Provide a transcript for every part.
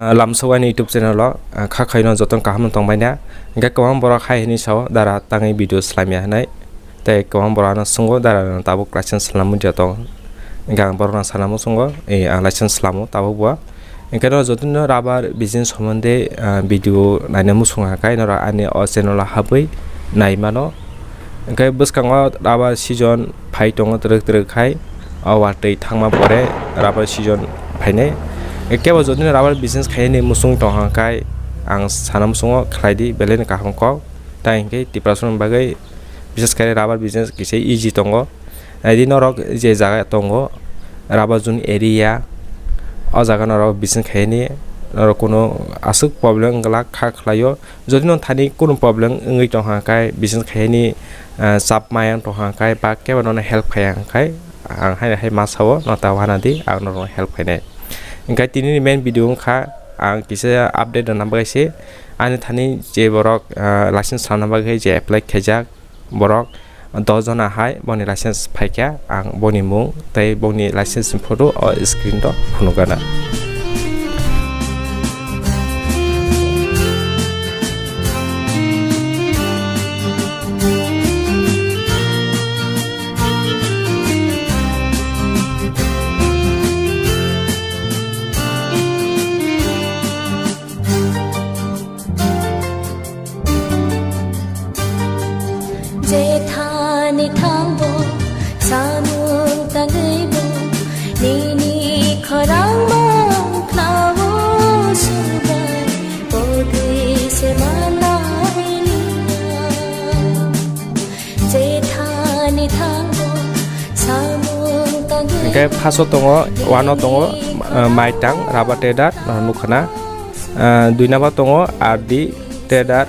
Lamsawani YouTube channel lo khakhaino jotong kaham tongbaina ga kawam bora khai ni saw dara tangai video slamia hanai te kawam bora na sungo dara tabu license slamu jotong ga bora na salamu sungo e license slamu tabu bua engkano jotun rubber business somonde video nainamu sunga kai nora ani o channel la habai naimano engkai buskango rubber season phai tongo trek khai awatei thangma pore rubber season phaine Kaya jadi rubber business kaya ni musung tohangkai ang sanam sungo khlaidi belen kahongko ta engke tiprasun bagai business kaya rubber business kise easy tongo adi norok je jaga tongo rubber zone area o jaga norok business kaya ni norok kono asuk problem gala kha khlayo jadi non thani kono problem ngai tohangkai business kaya ni sap mayang tohangkai ba kaya non help kaya angkai ang hai masawo nota wanadi ang non help kaya Engkai tini main video kha ang kisa update dan nambah sih ane thani je borok license sama nambah je apply kejak borok dozen ahai boni license pakai ang boni mung tapi boni license foto or screen do punugana. Jethani thangbo samung tangaibo nini kharang mang klawo subai bodhi se manai Jethani thangbo samung tangaibo Engkai paso tongo wano tongo maitang rubber tedat nukhana dui number tongo ardi tedat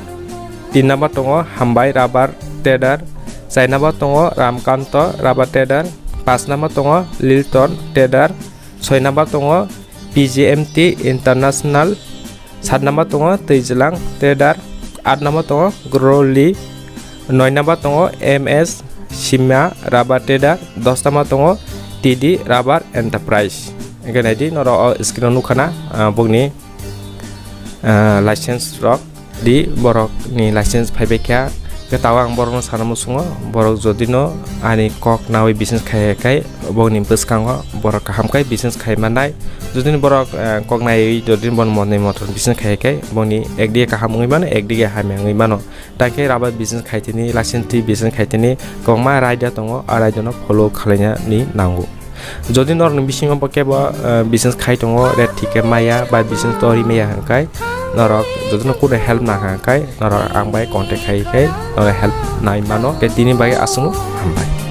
3 number tongo hambai rubber Tedar, saya nama tongo Ramkanto rubber tedar, 5 nama tongo Lilton tedar, 6 nama tongo PGMT International, 7 nama tongo Tejlang tedar, 8 nama tongo Growly, 9 nama tongo MS Shima rubber tedar, 10 nama tongo TD Rubber Enterprise. Again, ini noro screen nukana bugni license rock di borok ni license payback Ketawang borong sanamu sungo borok jodino ani kok nawi business kai boni buskango borok kaham kai business kai mandai jodino borok kok nai jodino bon monai motor business kai boni ekdi kaham ngi mano ekdi hame ngi mano take rubber business kai tini license business kai tini kongma raida tongo arajono follow khalenya ni nangu jodino nor bisingo pake business kai tongo red ticket maya ba business story maya kai norok jodino kuda help na kai norok ang bai contact kai norok help nai mano ke tini bai asung hambai